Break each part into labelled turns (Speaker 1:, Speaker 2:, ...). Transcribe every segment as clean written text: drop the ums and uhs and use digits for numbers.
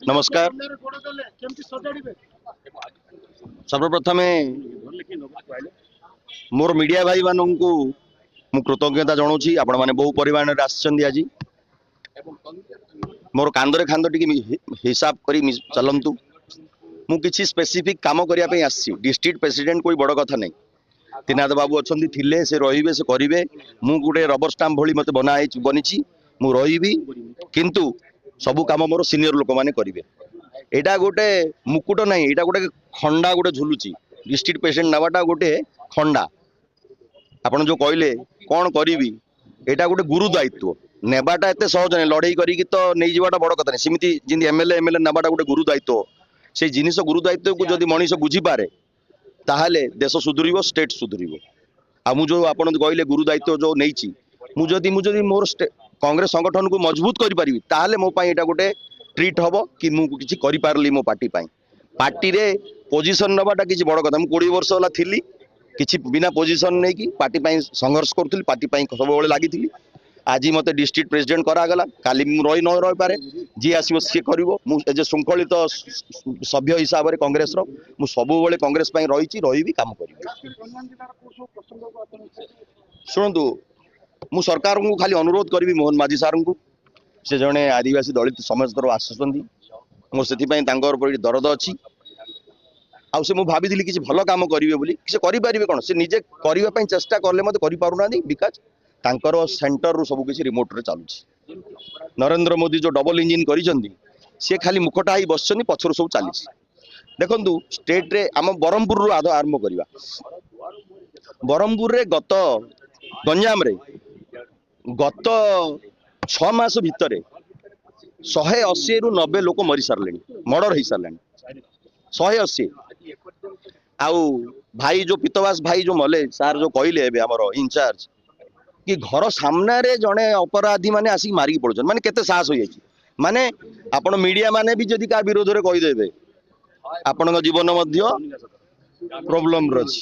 Speaker 1: नमस्कार। सर्वप्रथम मोर मीडिया भाई मानू मु कृतज्ञता जनाऊँ आपण मैंने बहु परिमाण आज मोर कांदरे खांद टी हिसाब कर चलतु मु किसी स्पेसिफिक काम करने डिस्ट्रिक्ट प्रेसिडेंट कोई बड़ कथा नहीं। त्रिनाथ बाबू अच्छा थे से रे से करेंगे मु गोटे रबर स्टाम्प भली मत बनी मु रही किंतु सबू कम मोर सीनियर लोक मैंने करेंगे। एटा गोटे मुकुट नहीं, एटा गोटे खंडा गोटे झुलुची डिस्ट्रिक्ट प्रेसिडेंट नवाटा गोटे खंडा। आपण जो कहले कौन करी एटा गोटे गुरु दायित्व नेबाटा एत सहज नहीं लड़े करी तो नहीं जावाटा बड़ कथा नहीं। सेमती जी एमएलए नवाटा गोटे गुरु दायित्व से जिनिस गुरु दायित्व को जदि मनीष बुझीपे ताहले देश सुधर स्टेट सुधर। आ मु जो आप कहले गुरु दायित्व जो नहीं मुझे मोर कांग्रेस संगठन को मजबूत करी ताहले मो पाई एटा गोटे ट्रीट हम कि मुझे करी मो पार्टी पार्टी रे पोजिशन नवाटा किसी बड़ कथा। मुझे 20 वर्ष थी किसी बिना पोजिशन नहीं कि पार्टी संघर्ष करूँ पार्टी सब लगी। आज मत डिस्ट्रिक्ट प्रेसिडेंट करागला काली रही न रही पारे जी आसो सी कर एज श्रृंखलित सभ्य हिसाब से कांग्रेस सब कांग्रेस रही काम कर। शुणु मु सरकार को खाली अनुरोध करी मोहन माझी सार को से जड़े आदिवासी दलित समाज तरफ आसुँच मोर से दरद अच्छी आउ से भाभी किसी भल कम करेंगे बोली से करें कौन से निजे करने चेष्टा कले मत करना बिकज तांकर सेंटर रू सब किसी रिमोट रे चलुची। नरेंद्र मोदी जो डबल इंजिन करी खाली मुखटा ही बस पछर सब चली। देखु स्टेट रे आम ब्रह्मपुर आरंभ करवा। ब्रह्मपुर रे गत गंजाम रे गत 6 मास भितर 180 रु 90 लोक मरी सारे मर्डर हो सारे 180। आउ भाई जो पितवास भाई जो मले सार जो कहले आमर इंचार्ज कि घर सामने रे जड़े अपराधी माने आसिक मारिक पड़ुछन माने केते साहस हो जाई माने आपण मीडिया माने भी जदि का विरोध रे कहि देबे आपण जीवन मध्य प्रॉब्लम रछि।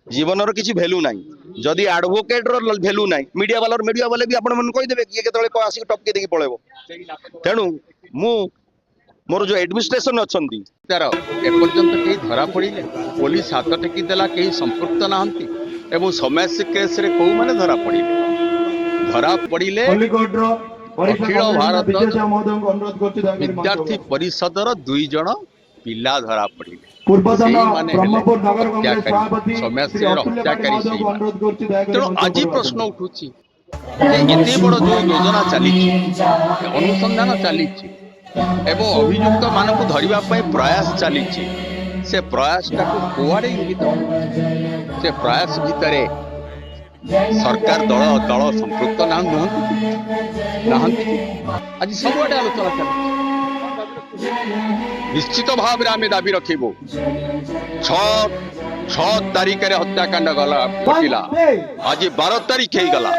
Speaker 1: जीवन रो किछि वैल्यू नाही जदि एडवोकेट रो वैल्यू नाही मीडिया वाले भी आपण मन कहि देबे कि केतले को आसिक टपके देकी पळेबो। तेनु मु मोर जो एडमिनिस्ट्रेशन अच्छी
Speaker 2: तार एपर्यंत कहीं धरा पड़े पुलिस हाथ टेकी देला कहीं संपृक्त नहांती एवं समस्या केस रे को माने धरा पड़े अखिल भारत विद्यार्थी परिषदर 2 जन पिला धरा पड़े तेणु आज प्रश्न उठुची एते बड़ जो योजना चली अनुसंधान चली एवं अभियुक्त मान को धरने प्रयास चली से प्रयास कुआड़े इंगित से प्रयास भितर सरकार दल दल संपृक्त नहांती आज सबुआडे आलोचना चली। निश्चित भाव आम दाबी रखिबू 6 तारीख हत्याकांड गला घटिला आज 12 तारीख हो गला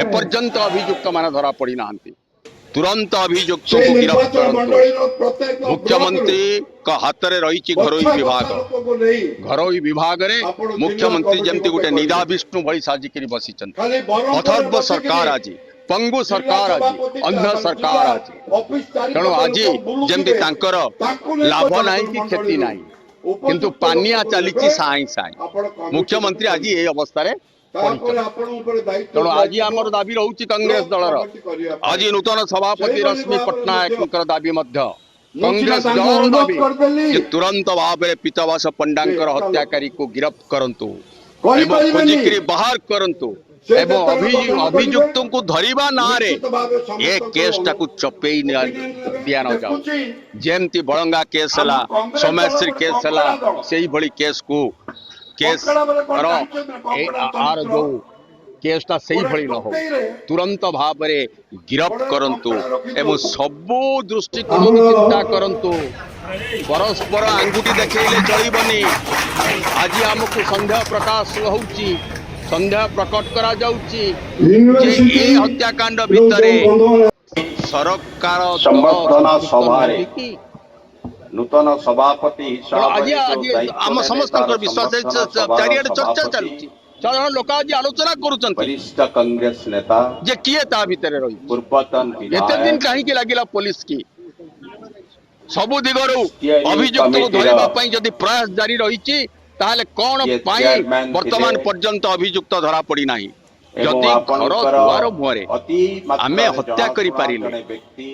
Speaker 2: एपर्यंत अभियुक्त मान धरा पड़ी नहांती। तुरंत अभियुक्त को गिरफ्त करंतु। मुख्यमंत्री का हाथ में रही घरोई विभाग रे मुख्यमंत्री जमती गोटे निदा विष्णु भली साजिक बसी अथर्व सरकार आज पंगु सरकार आज अंध सरकार आज तेणु आज जमती लाभ ना कि क्षति ना किंतु पानिया चली साई साई मुख्यमंत्री आज ये अवस्था तेणु आज आमर दाबी रोचे कांग्रेस दलर आज नूतन सभापति रश्मि पट्टनायक दाबी कांग्रेस दल दाबी तुरंत भाव में पीतवास पंडा हत्याकारी को गिरफ्त करंतु एवं खोजिकी बाहर करंतु एवं अभियुक्त को धरिबा ना रे ये केस टाकू चपेई दिया न जाओ जेमती बड़ंगा केस है सोमेश्वरी केस है से भली केस को केस आर जो केसटा से भली न हो तुरंत भाव में गिरफ्त करंतु एवं सबू दृष्टिकोण चिंता करंतु परस्पर आंगुठी देखले चलबनी। आज आमको संदेह प्रकाश होउची संदेह प्रकट करा जाउची जे ए हत्याकांड भितरे सरकार
Speaker 3: संबर्धना सभा नूतन सभापति
Speaker 2: आज आम समस्त विश्वास चारिआडे चर्चा चलुची लोक आज आलोचना करुछन
Speaker 3: वरिष्ठ कांग्रेस नेता
Speaker 2: जे किए ता भितरे रही
Speaker 3: पूर्वतन
Speaker 2: एते दिन कहीं लगिला पुलिस की सबु दिगरु
Speaker 3: स्टीयरिंग
Speaker 2: अभियुक्त को
Speaker 3: कमिटीर
Speaker 2: धरिबा पई जदि प्रयास जारी रहिछि ताहले कोन
Speaker 3: ये
Speaker 2: पई
Speaker 3: चेयरमैन
Speaker 2: वर्तमान
Speaker 3: थिले
Speaker 2: पर्यंत अभियुक्त धरा पड़ी नाही।
Speaker 3: एवं
Speaker 2: जदि घर
Speaker 3: आपणकर
Speaker 2: दुआर मुहरे
Speaker 3: अति
Speaker 2: आमे
Speaker 3: मात्रा
Speaker 2: हत्या करि
Speaker 3: जनाशुना
Speaker 2: पारिलु
Speaker 3: जड़े व्यक्ति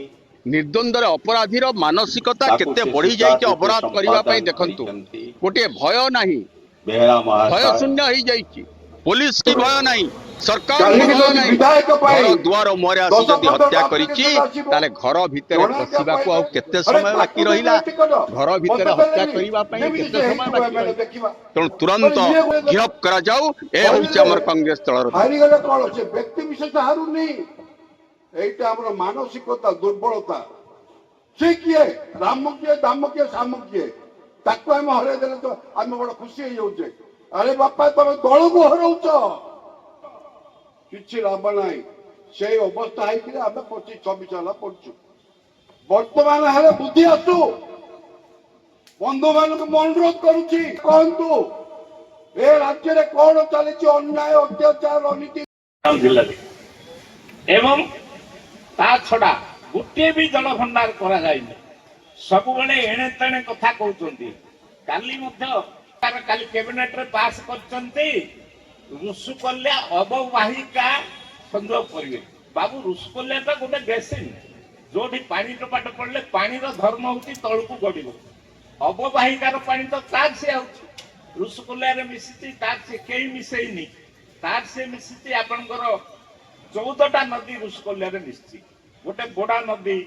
Speaker 2: निर्द्वंद्वर अपराधीर मानसिकता
Speaker 3: ताकू
Speaker 2: केते
Speaker 3: से
Speaker 2: बढ़ी जाइछि
Speaker 3: सुचारू
Speaker 2: अपराध करिबा पई
Speaker 3: संपादन
Speaker 2: देखंतु
Speaker 3: करिसंती।
Speaker 2: गोटे भय नाही
Speaker 3: बेहरा
Speaker 2: भय
Speaker 3: महाशय
Speaker 2: शून्य हो जाइछि पुलिस की भय नाही सरकार
Speaker 4: काली
Speaker 2: की
Speaker 4: की
Speaker 2: भय
Speaker 4: जदि
Speaker 2: नाही
Speaker 4: विधायक पाई
Speaker 2: घर दुआर मुहरे आसी
Speaker 4: दस
Speaker 2: जदि
Speaker 4: पंद्रह
Speaker 2: हत्या
Speaker 4: टा
Speaker 2: करिछि
Speaker 4: application आसिबो।
Speaker 2: ताले घर भितरे
Speaker 4: जणा
Speaker 2: पसिबाकू
Speaker 4: क्या
Speaker 2: आ
Speaker 4: पाइबे?
Speaker 2: केते
Speaker 4: अरे
Speaker 2: समय बाकी
Speaker 4: ताकू
Speaker 2: रहिला
Speaker 4: देले टिकट।
Speaker 2: घर भितरे
Speaker 4: मते
Speaker 2: हत्या
Speaker 4: देलेनी।
Speaker 2: करिबा पई
Speaker 4: जेमिति
Speaker 2: केते
Speaker 4: से
Speaker 2: समय
Speaker 4: हेतु
Speaker 2: बाकी
Speaker 4: एमएलए
Speaker 2: रहि
Speaker 4: देखिबा।
Speaker 2: तेणु तुरंत
Speaker 4: पर ये कोई
Speaker 2: गिरफ करा जाऊ ए होउछि
Speaker 4: କହିଲେ
Speaker 2: हमर कांग्रेस दलर
Speaker 4: ହାରି ଗଲେ କଣ ସେ ବ୍ୟକ୍ତି ବିଶେଷ ହାରୁନି ଏଇଟା ଆମର ମାନସିକତା ଦୁର୍ବଳତା ସେ କିଏ ରାମ କିଏ ଦାମ କିଏ ସାମ କିଏ ତାକୁ ଆମେ ହରେଇ ଦେଲେ ତ ଆମେ ବଡ ଖୁସି ହେଇଯାଉଛେ ଆରେ ବାପା ତମେ ଦଳକୁ ହରଉଛ କିଛି ଲାଭ ନାହିଁ ସେଇ ଅବସ୍ଥା ହେଇକିରି ଆମେ 25-26 ହେଲା ପଡୁଛୁ ବର୍ତ୍ତମାନ ହେଲେ ବୁଦ୍ଧି ଆସୁ ବନ୍ଧୁମାନଙ୍କୁ ମୁଁ ଅନୁରୋଧ କରୁଛି କହନ୍ତୁ ଏ ରାଜ୍ୟରେ କଣ ଚାଲିଛି ଅନ୍ୟାୟ ଅତ୍ୟାଚାର ଅନୀତି
Speaker 5: ଜିଲ୍ଲାରେ ଏବଂ ତା ଛଡା ଗୋଟିଏ ବି ଜଳ ଭଣ୍ଡାର କରାଯାଇନି ସବୁବେଳେ ଏଣେ ତେଣେ କଥା କହୁଛନ୍ତି କାଲି ମଧ୍ୟ କାଲି କ୍ୟାବିନେଟରେ ପାସ୍ କରିଛନ୍ତି ଋଷୁକଲ୍ୟା ଅବବାହିକା ସଂଯୋଗ କରିବେ ବାବୁ ଋଷୁକଲ୍ୟାଟା ଗୋଟେ ବେସିନ୍ ଯୋଉଠି ପାଣି ଟୋପାଟ ପଡିଲେ ପାଣିର ଧର୍ମ ହଉଛି ତଳକୁ ଗଡିବ ଅବବାହିକାର ପାଣି ତ ତାର ସେ ଆଉଛି ଋଷୁକଲ୍ୟାରେ ମିଶିଛି ତାର ସେ କେହି ମିଶେଇନି ତାର ସେ ମିଶିଛି ଆପଣଙ୍କର 14ଟା ନଦୀ ଋଷୁକଲ୍ୟାରେ ମିଶିଛି ଗୋଟେ ବୋଡା ନଦୀ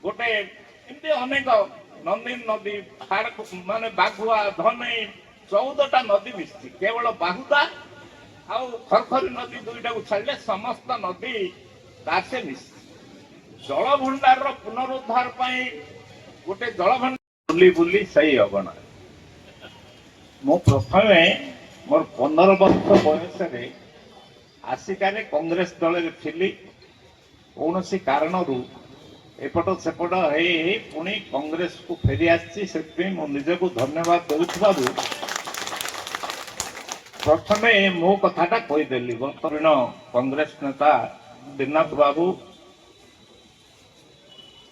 Speaker 5: ଗୋଟେ ଏମିତି ଅନେକ ନନ୍ଦିନ ନଦୀ ମାନେ ବାଘୁଆ ଧନେଇ 14ଟା ନଦୀ ମିଶିଛି କେବଳ ବାହୁଦା ଆଉ ଖରଖରୀ ନଦୀ ଦୁଇଟାକୁ ଛାଡ଼ିଲେ ସମସ୍ତ ନଦୀ ତାର ସେ ମିଶିଛି ଜଳଭଣ୍ଡାରର ପୁନରୁଦ୍ଧାର ପାଇଁ ଗୋଟେ ଜଳଭଣ୍ଡାର ବୁଲି ବୁଲି ସେଇ ଅଗଣା ମୁଁ ପ୍ରଥମେ ମୋର 15 ବର୍ଷ ବୟସରେ ଆସିକାରେ କଂଗ୍ରେସ ଦଳରେ ଥିଲି କୌଣସି କାରଣରୁ ଏପଟ ସେପଟ ହେଇ ହେଇ ପୁଣି କଂଗ୍ରେସକୁ ଫେରି ଆସିଛି ସେଥିପାଇଁ ମୁଁ ନିଜକୁ ଧନ୍ୟବାଦ ଦେଉଥିବାରୁ ପ୍ରଥମେ ମୋ କଥାଟା କହିଦେଲି ବର୍ତ୍ତମାନ କଂଗ୍ରେସ ନେତା ଦିନାଥ ବାବୁ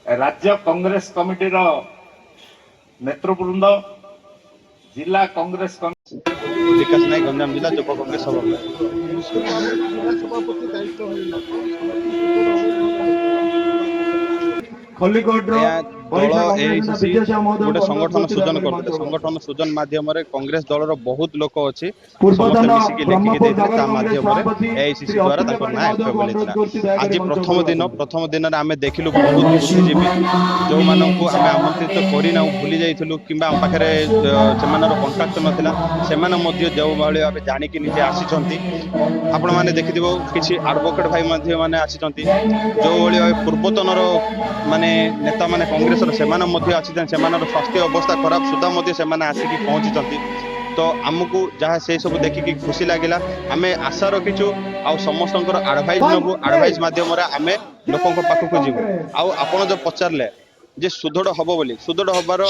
Speaker 5: ରାଜ୍ୟ କଂଗ୍ରେସ କମିଟିର ନେତୃବୃନ୍ଦ जिला कांग्रेस
Speaker 6: विकास नायक गंजाम जिला युवा कांग्रेस सभापति गोटे संगठन सूजन करते संगठन सूजन माध्यम कांग्रेस दल बहुत लोक अच्छी समस्त मिसिकी लेखिकी एआईसीसी द्वारा ना आज प्रथम दिन आम देखिलु बहुत बुद्धिजीवी जो मानक आम आमंत्रित करना भूली जाइलु कि आम पाखे कंटाक्ट नाला जो भाई भाव जाणिकी निजे आसी आपण मैंने देखिथिबो किछि एडवोकेट भाई मैंने आसी जो भाई पूर्वतन माने नेता माने कांग्रेस स्वास्थ्य अवस्था खराब सुधा आसिकी पहुंची तो आमको जहाँ से सब देखिकी खुशी लगिला आम आशा रखीचु आ समस्त आडभाइज नबू आडभाइज मध्यम आम लोकों पाखक जीवु आपण जो पचारे जे सुदृढ़ हम बोली सुदृढ़ हबार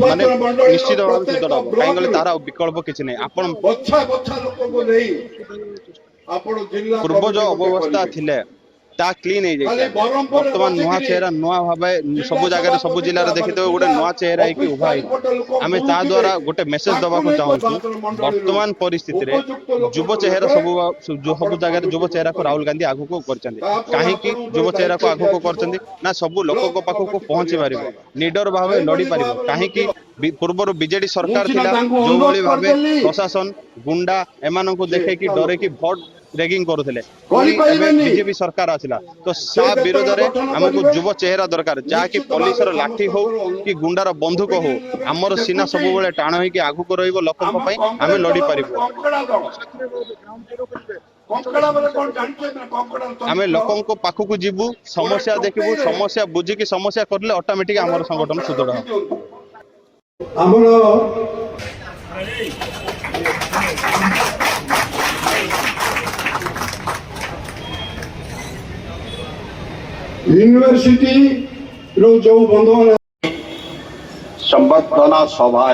Speaker 6: माने निश्चित भाव सुदृढ़ हम कहीं तार विकल्प किसी नहीं आपण पूर्व जो अव्यवस्था थिले ता क्लीन हो जाए बर्तमान नुआ चेहरा नुआ भाव सब जगह सब जिले देखते गोटे नुआ चेहरा होगी उभा आम ता द्वारा गोटे मेसेज दबाक चाहूँ वर्तमान परिस्थिति रे युव चेहरा सब जगह युव चेहरा को राहुल गांधी आगु को कहीं युव चेहरा को आगु को ना सब लोक पाखक पहुंची पार निडर भाव लड़ी पार कहीं पूर्व बीजेडी सरकार थिला जो भाई भाव प्रशासन गुंडा एमान को देखे कि डरे कि भोट रेगिंग करुले बीजेपी सरकार आसिला तो सा विरोध में आमको युव चेहरा दरकार जहाँकि पुलिस लाठी हो कि गुंडार बंधुक हो आमर सीना सब बेले टाण हो आगु को लोक आम लड़ी पार आम लोक पाखक जीवु समस्या देखू समस्या बुझिकी समस्या करले ऑटोमेटिक आमर संगठन सुदृढ़
Speaker 4: यूनिवर्सिटी जो बंधु
Speaker 3: संबर्धना सभा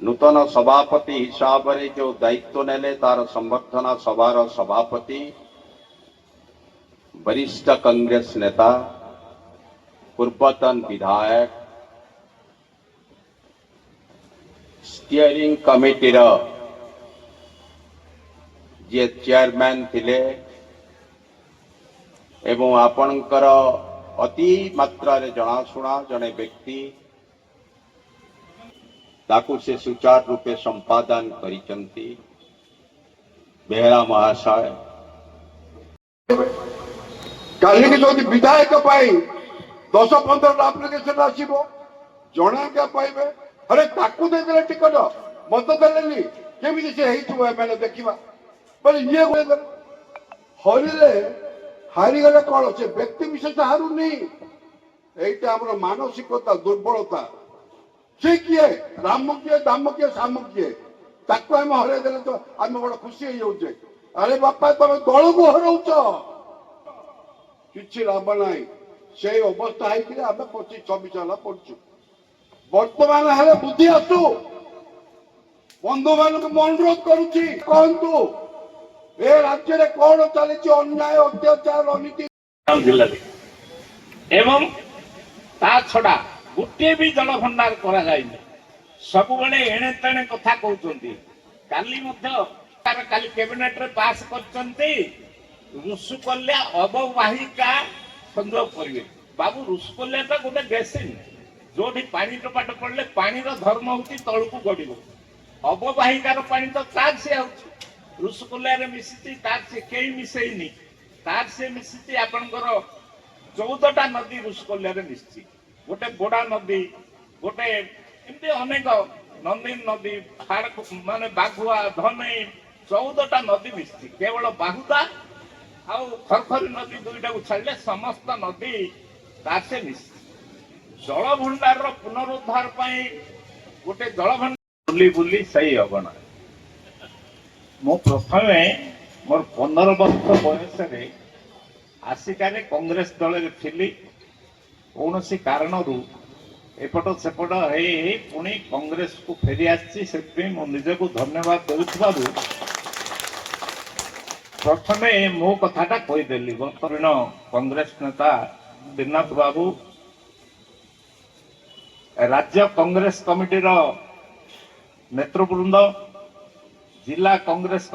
Speaker 3: नूतन सभापति हिसाब से जो दायित्व नेले तार संबर्धना सभार सभापति वरिष्ठ कांग्रेस नेता पूर्वतन विधायक स्टीयरिंग कमिटी जे चेयरमैन थिले एवं आपणकर अति मात्रा रे जनाशुना जने व्यक्ति ताकू से सुचारू रूपे संपादन करिसंती बेहरा महाशय
Speaker 4: काली की जो विधायक पाई 10-15 आप्लिकेशन आसीबो जणा क्या पाइबे अरे ताकू दे देले टिकट मत देलेनी केमिति से हेइथु एमएलए देखिबा पर ये हरिले हारी गले कौन से व्यक्ति विशेष हारू नहीं एटा हमर मानसिकता दुर्बलता से किए राम किए दाम किए साम किए ताकू हम हरे देले तो आम बड़ खुशी हो जाऊे अरे बापा तुम दल को हरौच कि लाभ ना से अवस्था है आम 25-26 साल पड़चु बर्तमान हेले बुद्धि आसु बंधु मान को अनुरोध करुच्ची कहतु ए राज्य रे कौन चली अन्याय अत्याचार अनीति
Speaker 5: जिले एवं ता छड़ा गोटे भी जल भंडार करा जाइनि सब बेले एणे तेणे कथा कहउचंती काली काली कैबिनेट रे पास करचंती रुसुकल्या अववाहिका संयोग करिवे बाबू रुसुकल्या तो गोटे बेसिन जोठी पानी टपाट पड़ले पानी रो धर्म होती तळकू गडिबो अववाहिकार पानी तो तार से आउछ रुसुकल्या रे मिसिती तार से केई मिसेइनी तार से मिसिती आपनकर 14टा नदी रुसुकल्या रे मिसिती गोटे बोडा नदी गोटे एमती अनेक नंदिन नदी हाड़ माने बाघुआ धनई 14टा नदी मिसिती केवल बाहुदा आउ खरखरी नदी दुईटा को छाड़ले समस्त नदी तार से मिसिती जल भंडार पुनरुद्धार पाई गोटे जल भंडार बुली बुली सही हबना मो प्रथमे मोर 15 वर्ष बयस रे आसिकारे कांग्रेस दल रे थिली कौनसी कारण एपट सेपट हे पुणी कांग्रेस को फेरी आसी से मो निज को धन्यवाद देउथबारु प्रथमे मो कथाटा कहीदेली वर्तमान कांग्रेस नेता दिनाथ बाबू राज्य कांग्रेस कमिटी नेतृवृंद जिला कांग्रेस